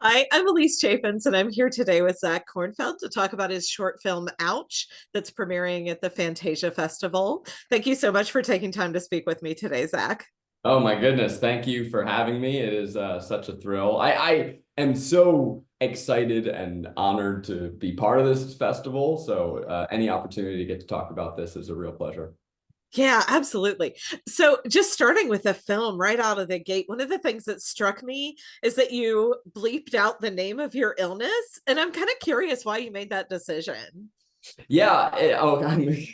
Hi, I'm Alise Chaffins, and I'm here today with Zach Kornfeld to talk about his short film Ouch that's premiering at the Fantasia Festival. Thank you so much for taking time to speak with me today, Zach. Oh my goodness, thank you for having me. It is such a thrill. I am so excited and honored to be part of this festival. So any opportunity to get to talk about this is a real pleasure. Yeah, absolutely. So, just starting with the film right out of the gate, one of the things that struck me is that you bleeped out the name of your illness. And I'm kind of curious why you made that decision. I'm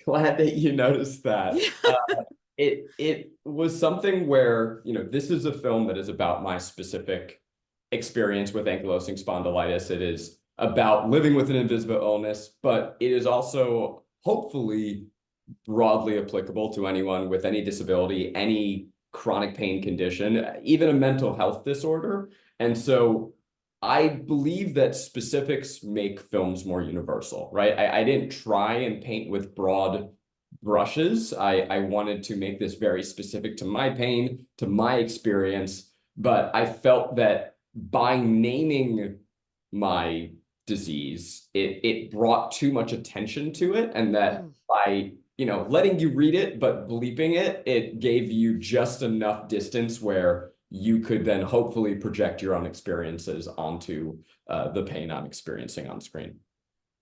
glad that you noticed that. Yeah. It was something where, this is a film that is about my specific experience with ankylosing spondylitis. It is about living with an invisible illness, but it is also hopefully broadly applicable to anyone with any disability, any chronic pain condition, even a mental health disorder. And so I believe that specifics make films more universal, right? I didn't try and paint with broad brushes. I wanted to make this very specific to my pain, to my experience, but I felt that by naming my disease, it brought too much attention to it, and that Mm. by letting you read it but bleeping it, it gave you just enough distance where you could then hopefully project your own experiences onto the pain I'm experiencing on screen.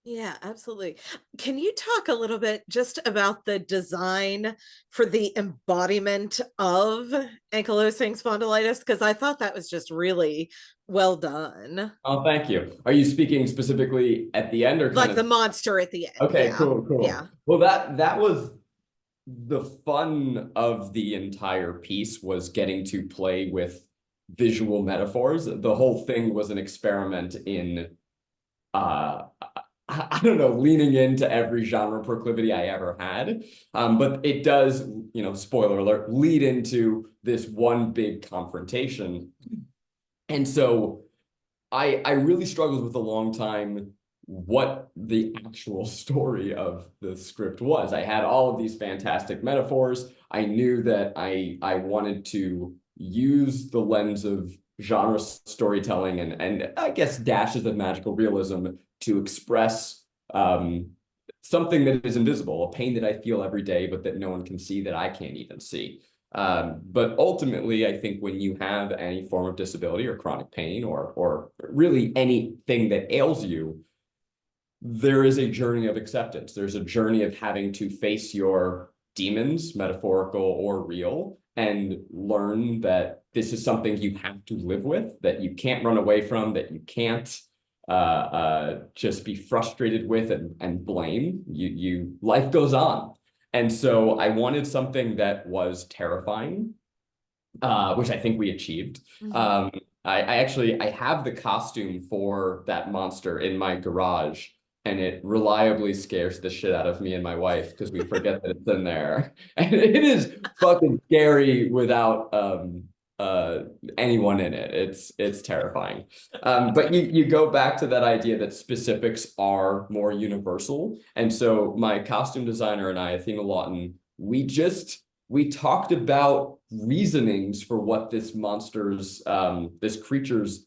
Yeah, absolutely. Can you talk a little bit just about the design for the embodiment of ankylosing spondylitis? Because I thought that was just really well done. Oh, thank you. Are you speaking specifically at the end or kind Like the of? monster at the end. Okay, Yeah. cool, Yeah. cool. Well, that was the fun of the entire piece, was getting to play with visual metaphors. The whole thing was an experiment in uh I don't know, leaning into every genre proclivity I ever had. But it does, spoiler alert, lead into this one big confrontation. And so I really struggled with a long time what the actual story of the script was. I had all of these fantastic metaphors. I knew that I wanted to use the lens of genre storytelling and I guess dashes of magical realism to express something that is invisible, a pain that I feel every day, but that no one can see, that I can't even see. But ultimately, I think when you have any form of disability or chronic pain or really anything that ails you, there is a journey of acceptance. There's a journey of having to face your demons, metaphorical or real, and learn that this is something you have to live with, that you can't run away from, that you can't just be frustrated with and blame. Life goes on. And so I wanted something that was terrifying, which I think we achieved. Mhm. Um, I have the costume for that monster in my garage, and it reliably scares the shit out of me and my wife because we forget that it's in there. And it is fucking scary without uh anyone in it. It's terrifying. But you go back to that idea that specifics are more universal. And so my costume designer and I, Athena Lawton, we talked about reasonings for what this creature's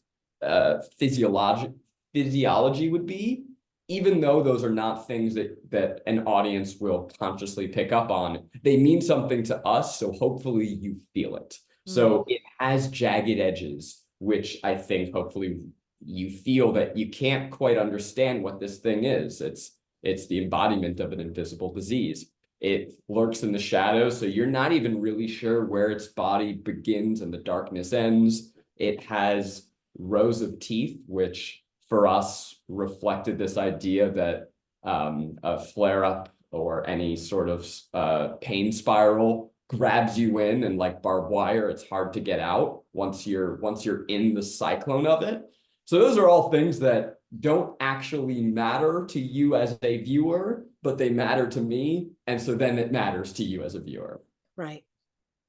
physiology would be, even though those are not things that an audience will consciously pick up on. They mean something to us, so hopefully you feel it. So Mm. it has jagged edges, which I think hopefully you feel that you can't quite understand what this thing is. It's the embodiment of an invisible disease. It lurks in the shadows, so you're not even really sure where its body begins and the darkness ends. It has rows of teeth, which for us reflected this idea that a flare up or any sort of pain spiral grabs you in, and like barbed wire, it's hard to get out once you're in the cyclone of it. So those are all things that don't actually matter to you as a viewer, but they matter to me. And so then it matters to you as a viewer. Right.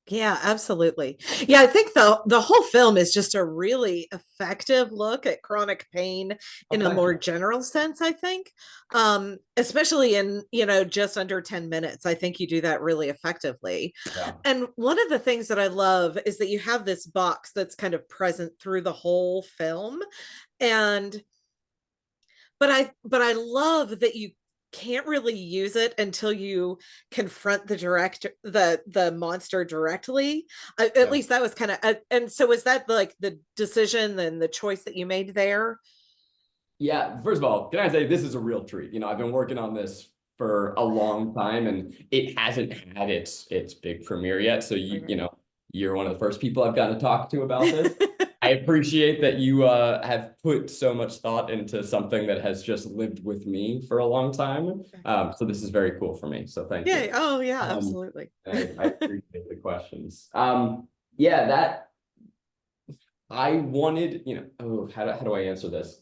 Yeah, absolutely. Yeah, I think the whole film is just a really effective look at chronic pain Oh, in a thank more you. general sense, I think. Especially in, just under 10 minutes. I think you do that really effectively. Yeah. And one of the things that I love is that you have this box that's kind of present through the whole film. And but I love that you can't really use it until you confront the monster directly. At Yeah. least that was kind of and so was that like the decision and the choice that you made there? Yeah, first of all, can I say this is a real treat? I've been working on this for a long time and it hasn't had its big premiere yet. So Okay. you're one of the first people I've gotten to talk to about this. I appreciate that you have put so much thought into something that has just lived with me for a long time. So this is very cool for me. So thank Yeah. you. Oh yeah, Um, absolutely. I appreciate the questions. Yeah, that I wanted, how do I answer this?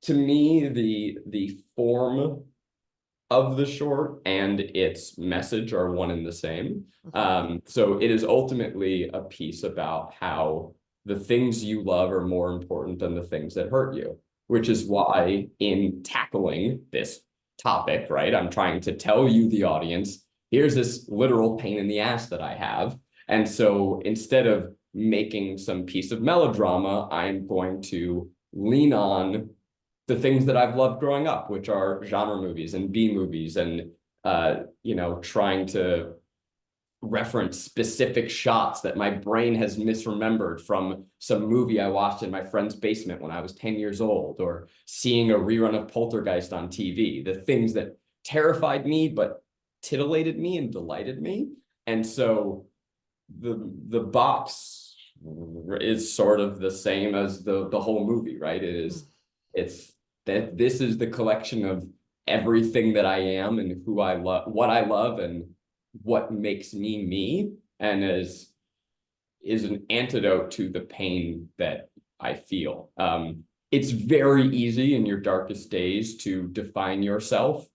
To me, the form of the short and its message are one and the same. Mhm. So it is ultimately a piece about how the things you love are more important than the things that hurt you, which is why in tackling this topic, right, I'm trying to tell you, the audience, here's this literal pain in the ass that I have. And so instead of making some piece of melodrama, I'm going to lean on the things that I've loved growing up, which are genre movies and B movies, and trying to reference specific shots that my brain has misremembered from some movie I watched in my friend's basement when I was 10 years old, or seeing a rerun of Poltergeist on TV, the things that terrified me but titillated me and delighted me. And so the box is sort of the same as the whole movie, right? It's that this is the collection of everything that I am and who I love, what I love, and what makes me me, and is an antidote to the pain that I feel. It's very easy in your darkest days to define yourself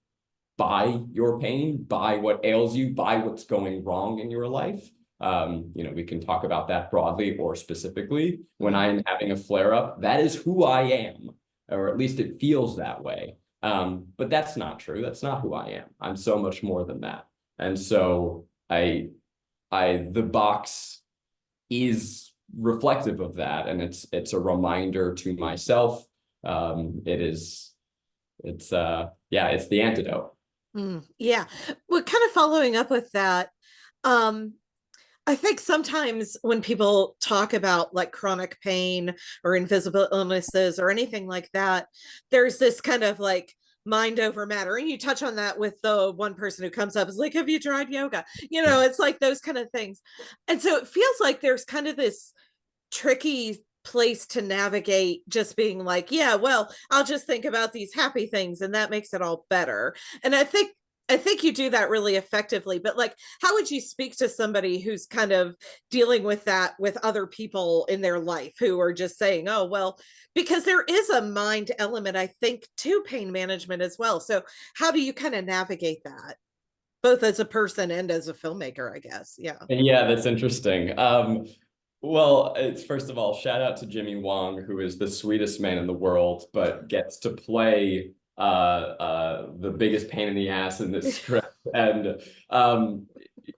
by your pain, by what ails you, by what's going wrong in your life. We can talk about that broadly or specifically. When Mhm. I'm having a flare up, that is who I am, or at least it feels that way. But that's not true. That's not who I am. I'm so much more than that. And so the box is reflective of that, and it's a reminder to myself. It's the antidote. Yeah. Well, kind of following up with that, um, I think sometimes when people talk about like chronic pain or invisible illnesses or anything like that, there's this kind of like mind over matter. And you touch on that with the one person who comes up is like, have you tried yoga? It's like those kind of things. And so it feels like there's kind of this tricky place to navigate just being like, yeah, well, I'll just think about these happy things and that makes it all better. And I think you do that really effectively, but like how would you speak to somebody who's kind of dealing with that with other people in their life who are just saying, oh, well, because there is a mind element, I think, to pain management as well. So how do you kind of navigate that, both as a person and as a filmmaker, I guess? Yeah. And yeah, that's interesting. Well, it's first of all, shout out to Jimmy Wong, who is the sweetest man in the world, but gets to play the biggest pain in the ass in this script. And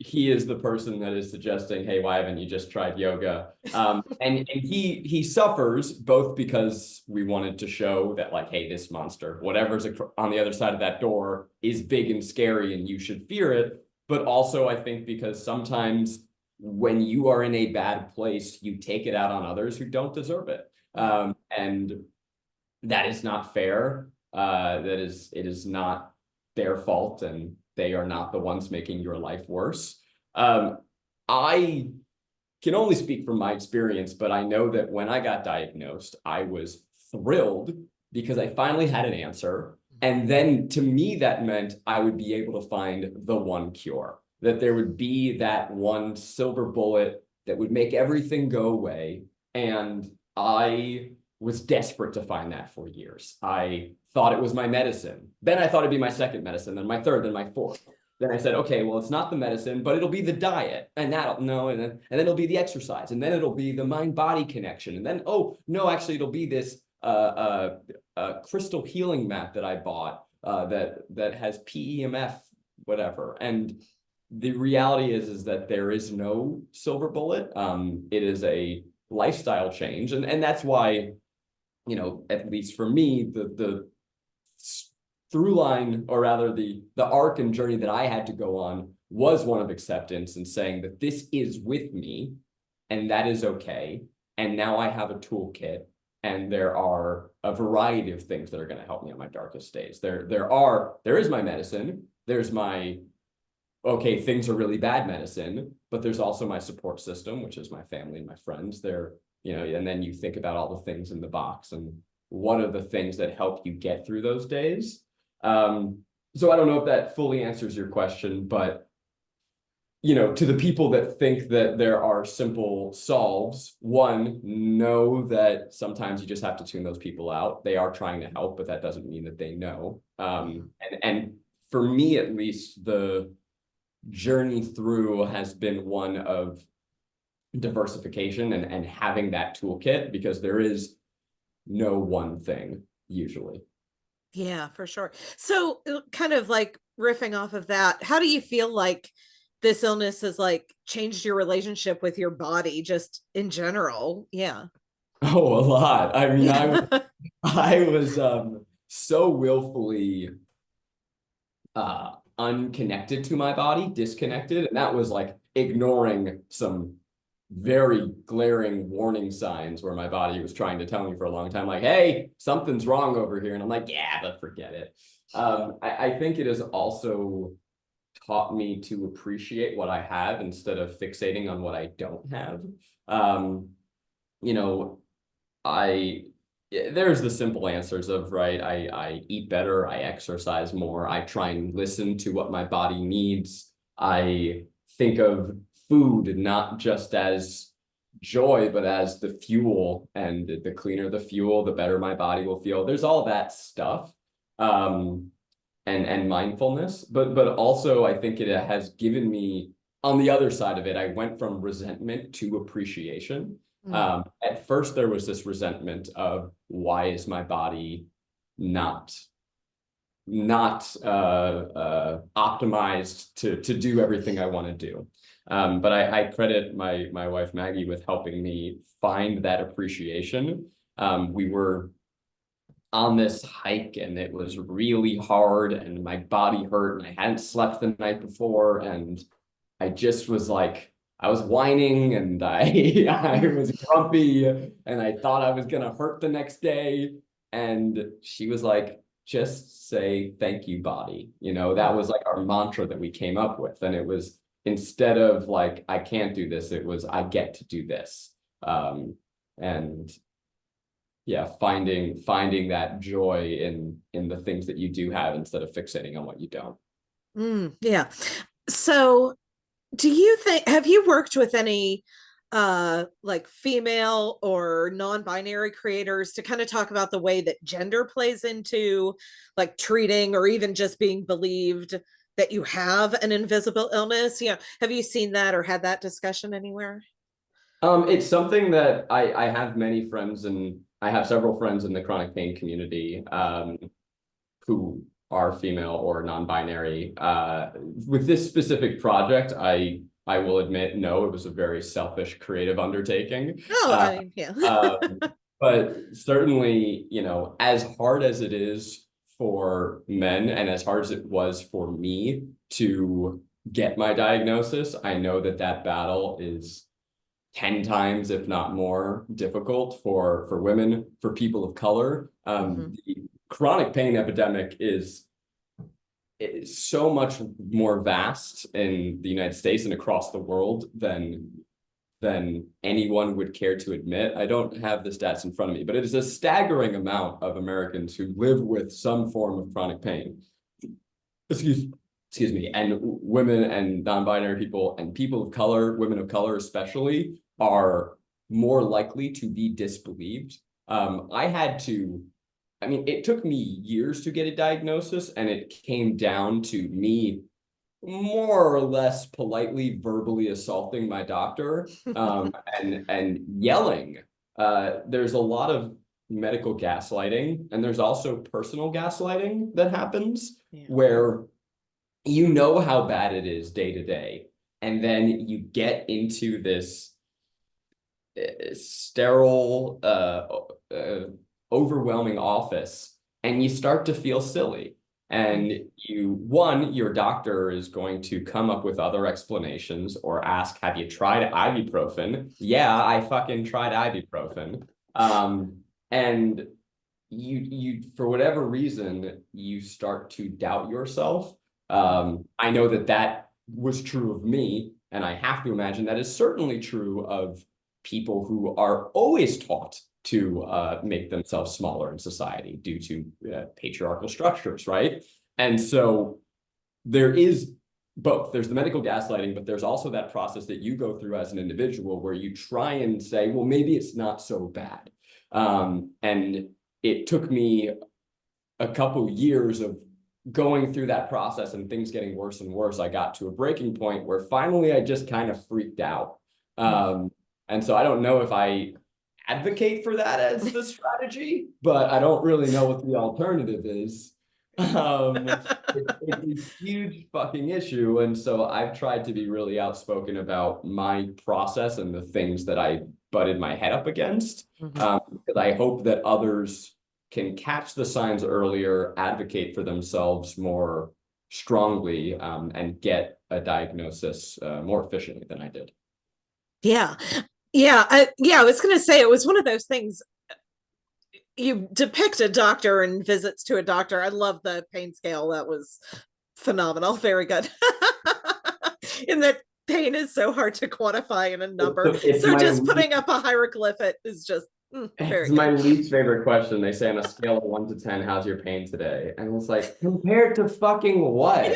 he is the person that is suggesting, hey, why haven't you just tried yoga? And he suffers both because we wanted to show that, like, hey, this monster, whatever's on the other side of that door, is big and scary and you should fear it. But also, I think because sometimes when you are in a bad place, you take it out on others who don't deserve it. And that is not fair. It is not their fault, and they are not the ones making your life worse. I can only speak from my experience, but I know that when I got diagnosed, I was thrilled because I finally had an answer. And then to me, that meant I would be able to find the one cure, that there would be that one silver bullet that would make everything go away. And I was desperate to find that for years. I thought it was my medicine. Then I thought it'd be my second medicine, then my third, then my fourth. Then I said, okay, well, it's not the medicine, but it'll be the diet, and that'll no, and then it'll be the exercise, and then it'll be the mind-body connection, and then oh no, actually, it'll be this crystal healing mat that I bought that has PEMF, whatever. And the reality is that there is no silver bullet. It is a lifestyle change, and that's why at least for me, the through line, or rather the arc and journey that I had to go on was one of acceptance and saying that this is with me and that is okay. And now I have a toolkit, and there are a variety of things that are going to help me on my darkest days. There is my medicine. There's my, okay, things are really bad medicine, but there's also my support system, which is my family and my friends. And then you think about all the things in the box and what are the things that help you get through those days. So I don't know if that fully answers your question, but to the people that think that there are simple solves, one, know that sometimes you just have to tune those people out. They are trying to help, but that doesn't mean that they know. And for me, at least, the journey through has been one of diversification and having that toolkit, because there is no one thing usually. Yeah, for sure. So kind of like riffing off of that, how do you feel like this illness has like changed your relationship with your body just in general? Yeah. Oh, a lot. I mean, Yeah. I was so willfully unconnected to my body, disconnected, and that was like ignoring some very glaring warning signs where my body was trying to tell me for a long time, like, hey, something's wrong over here. And I'm like, yeah, but forget it. I think it has also taught me to appreciate what I have instead of fixating on what I don't have. Um, you know, there's the simple answers of, right, I eat better, I exercise more, I try and listen to what my body needs. I think of food not just as joy, but as the fuel, and the cleaner the fuel, the better my body will feel. There's all that stuff. And mindfulness, but also I think it has given me, on the other side of it, I went from resentment to appreciation. Mm. At first there was this resentment of, why is my body not optimized to do everything I want to do. But I credit my wife Maggie with helping me find that appreciation. We were on this hike and it was really hard and my body hurt and I hadn't slept the night before, and I just was like, I was whining and I was grumpy and I thought I was gonna hurt the next day. And she was like, just say thank you, body. That was like our mantra that we came up with. And it was, instead of like, I can't do this, it was, I get to do this. And yeah, finding that joy in the things that you do have instead of fixating on what you don't. Yeah. So do you think, have you worked with any like female or non-binary creators to kind of talk about the way that gender plays into like treating or even just being believed that you have an invisible illness? Have you seen that or had that discussion anywhere? It's something that I have many friends, and I have several friends in the chronic pain community who are female or non-binary. With this specific project, I will admit, no, it was a very selfish, creative undertaking. Oh, I mean, yeah. Um, but certainly, as hard as it is for men and as hard as it was for me to get my diagnosis, I know that that battle is 10 times, if not more, difficult for women, for people of color. The chronic pain epidemic is so much more vast in the United States and across the world than anyone would care to admit. I don't have the stats in front of me, but it is a staggering amount of Americans who live with some form of chronic pain. Excuse me, and women and non-binary people and people of color, women of color especially, are more likely to be disbelieved. It took me years to get a diagnosis, and it came down to me more or less politely verbally assaulting my doctor and yelling. There's a lot of medical gaslighting, and there's also personal gaslighting that happens where you know how bad it is day to day, and then you get into this sterile overwhelming office and you start to feel silly. And your doctor is going to come up with other explanations or ask, have you tried ibuprofen? Yeah, I fucking tried ibuprofen. And you for whatever reason, you start to doubt yourself. I know that was true of me, and I have to imagine that is certainly true of people who are always taught to make themselves smaller in society due to patriarchal structures, right? And so there is both. There's the medical gaslighting, but there's also that process that you go through as an individual where you try and say, well, maybe it's not so bad. And it took me a couple years of going through that process and things getting worse and worse. I got to a breaking point where finally I just kind of freaked out. And so I don't know if I advocate for that as the strategy, but I don't really know what the alternative is. It's a huge fucking issue. And so I've tried to be really outspoken about my process and the things that I butted my head up against. Because I hope that others can catch the signs earlier, advocate for themselves more strongly, and get a diagnosis more efficiently than I did. Yeah. I was going to say, it was one of those things. You depict a doctor and visits to a doctor. I love the pain scale. That was phenomenal. Very good. And that pain is so hard to quantify in a number. So just putting up a hieroglyphic is just very it's my least favorite question. They say on a scale of 1 to 10, how's your pain today? And it's like, compared to fucking what?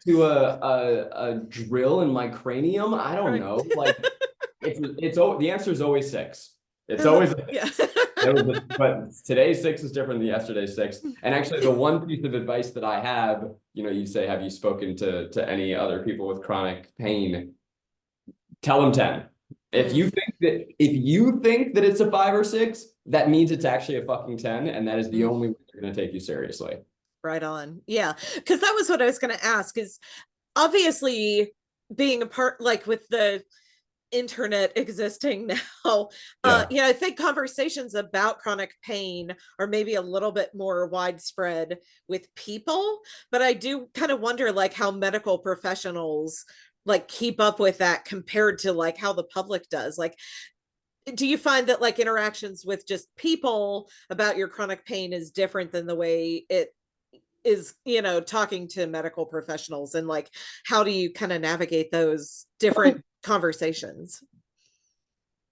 To a drill in my cranium? I don't know. Like it's the answer is always 6. It's always but today's 6 is different than yesterday's 6. And actually, the one piece of advice that I have, you say, have you spoken to any other people with chronic pain? Tell them 10. If you think that it's a 5 or 6, that means it's actually a fucking 10, and that is the only way they're going to take you seriously. Right on. Yeah, because that was what I was going to ask. Is obviously being a part, like with the internet existing now, I think conversations about chronic pain are maybe a little bit more widespread with people, but I do kind of wonder like how medical professionals like keep up with that compared to like how the public does. Like, do you find that like interactions with just people about your chronic pain is different than the way it is, talking to medical professionals, and like how do you kind of navigate those different conversations?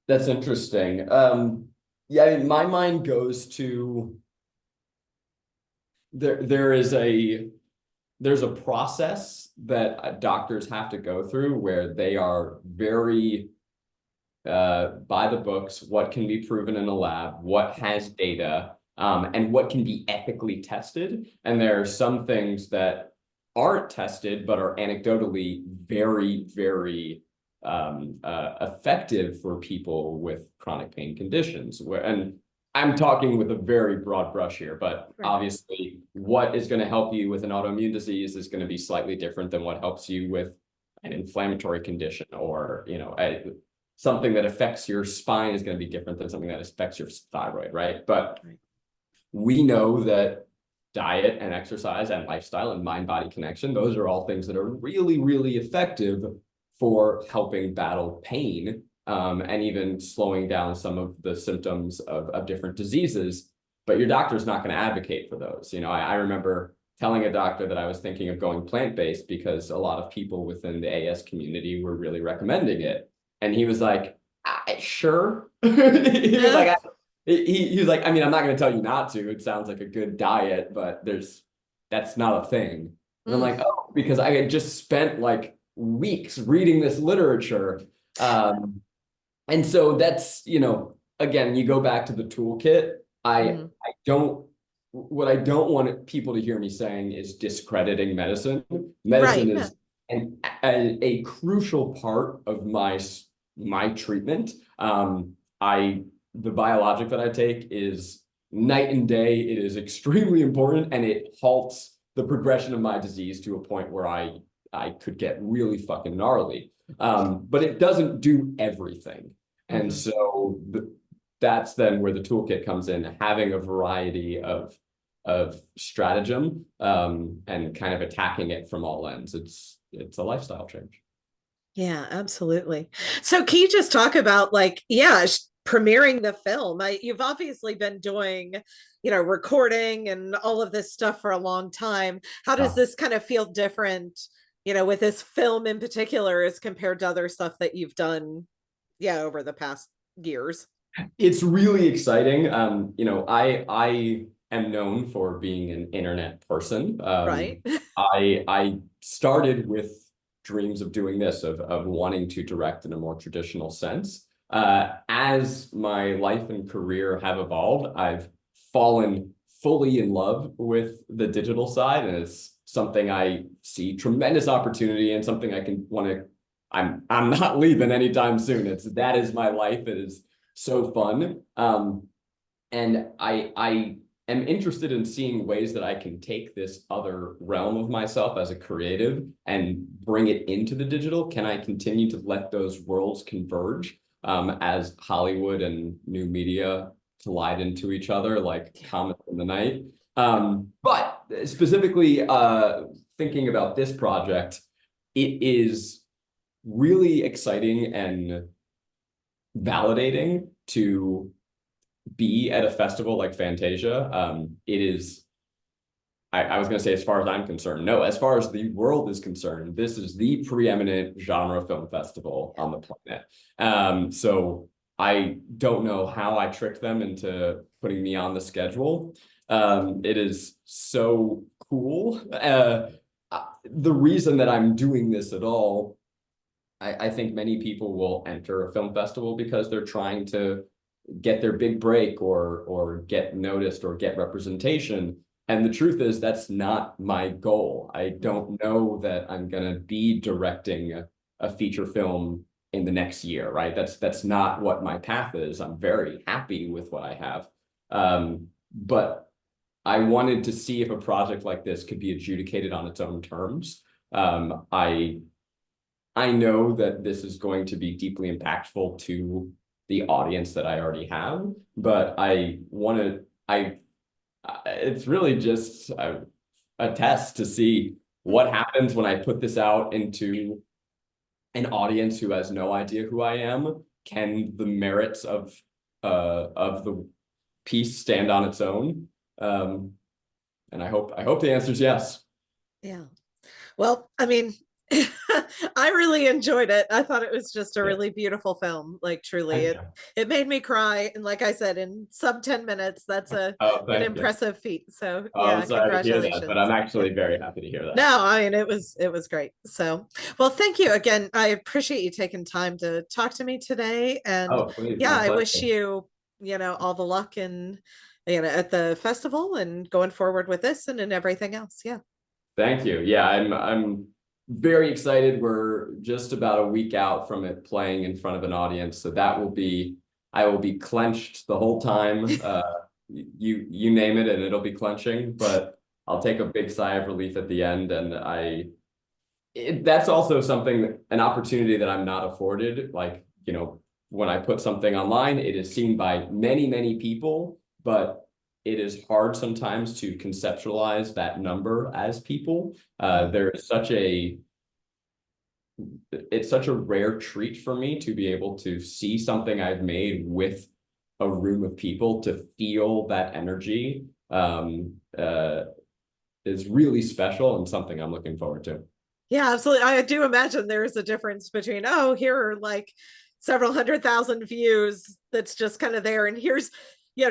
That's interesting. My mind goes to there's a process that doctors have to go through where they are very by the books, what can be proven in a lab, what has data, and what can be ethically tested. And there are some things that aren't tested but are anecdotally very, very effective for people with chronic pain conditions. And I'm talking with a very broad brush here, but obviously what is going to help you with an autoimmune disease is going to be slightly different than what helps you with an inflammatory condition, or something that affects your spine is going to be different than something that affects your thyroid, right? But we know that diet and exercise and lifestyle and mind-body connection, those are all things that are really, really effective for helping battle pain, and even slowing down some of the symptoms of different diseases. But your doctor's not going to advocate for those. I remember telling a doctor that I was thinking of going plant-based because a lot of people within the AS community were really recommending it. And he was like, sure. He was like, I mean, I'm not going to tell you not to. It sounds like a good diet, but that's not a thing. And I'm like, oh, because I had just spent like weeks reading this literature. And so that's, again, you go back to the toolkit. What I don't want people to hear me saying is discrediting medicine. Medicine is a crucial part of my treatment. The biologic that I take is night and day. It is extremely important, and it halts the progression of my disease to a point where I could get really fucking gnarly. But it doesn't do everything. And so that's then where the toolkit comes in, having a variety of stratagem, and kind of attacking it from all ends. It's a lifestyle change. Yeah, absolutely. So can you just talk about like, yeah, premiering the film? You've obviously been doing, recording and all of this stuff for a long time. How does Uh, this kind of feel different, with this film in particular as compared to other stuff that you've done, yeah, over the past years? It's really exciting. I am known for being an internet person. Right. I started with dreams of doing this, of wanting to direct in a more traditional sense. As my life and career have evolved, I've fallen fully in love with the digital side, and it's something I see tremendous opportunity and something I can want to. I'm not leaving anytime soon. That is my life. It is so fun. And I am interested in seeing ways that I can take this other realm of myself as a creative and bring it into the digital. Can I continue to let those worlds converge, as Hollywood and new media collide into each other like comets in the night? But specifically, thinking about this project, it is really exciting and validating to be at a festival like Fantasia. It is, I was going to say, as far as I'm concerned, no, as far as the world is concerned, this is the preeminent genre film festival on the planet. So I don't know how I tricked them into putting me on the schedule. It is so cool. The reason that I'm doing this at all, I think many people will enter a film festival because they're trying to get their big break or get noticed or get representation. And the truth is that's not my goal. I don't know that I'm gonna be directing a feature film in the next year, right? That's not what my path is. I'm very happy with what I have. But I wanted to see if a project like this could be adjudicated on its own terms. I know that this is going to be deeply impactful to the audience that I already have, but I want to, it's really just a test to see what happens when I put this out into an audience who has no idea who I am. Can the merits of the piece stand on its own? And I hope the answer is yes. Yeah. Well, I mean, I really enjoyed it. I thought it was just a Yeah. really beautiful film. Like truly, Thank it you. it made me cry. And like I said, in sub 10 minutes, that's Oh, an thank you. impressive feat. So Oh, I'm yeah, sorry to hear that, but congratulations. I'm Yeah. actually very happy to hear that. No, I mean it was great. So well, thank you again. I appreciate you taking time to talk to me today. And Oh, please, yeah, my I wish pleasure. you, all the luck and at the festival and going forward with this and in everything else. Yeah. Thank you. Yeah, I'm very excited. We're just about a week out from it playing in front of an audience, so that will be, I will be clenched the whole time. You name it, and it'll be clenching. But I'll take a big sigh of relief at the end, and that's also something, an opportunity that I'm not afforded. Like, when I put something online, it is seen by many, many people, but it is hard sometimes to conceptualize that number as people. There is it's such a rare treat for me to be able to see something I've made with a room of people, to feel that energy, is really special and something I'm looking forward to. Yeah, absolutely. I do imagine there's a difference between, oh, here are like several 100,000 views that's just kind of there. And here's,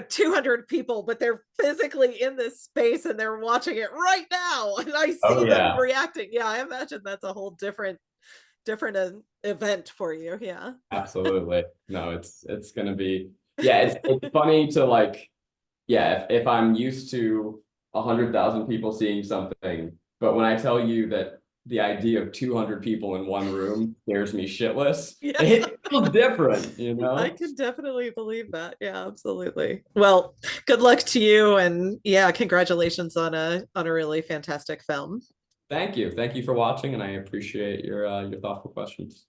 200 people, but they're physically in this space and they're watching it right now. And I Oh see them yeah. reacting. Yeah, I imagine that's a whole different event for you. Yeah. Absolutely. No, it's gonna be, yeah, it's funny to like, yeah, if I'm used to 100,000 people seeing something, but when I tell you that the idea of 200 people in one room scares me shitless, Yeah. it feels different, I can definitely believe that. Yeah, absolutely. Well, good luck to you and yeah, congratulations on a really fantastic film. Thank you. Thank you for watching, and I appreciate your thoughtful questions.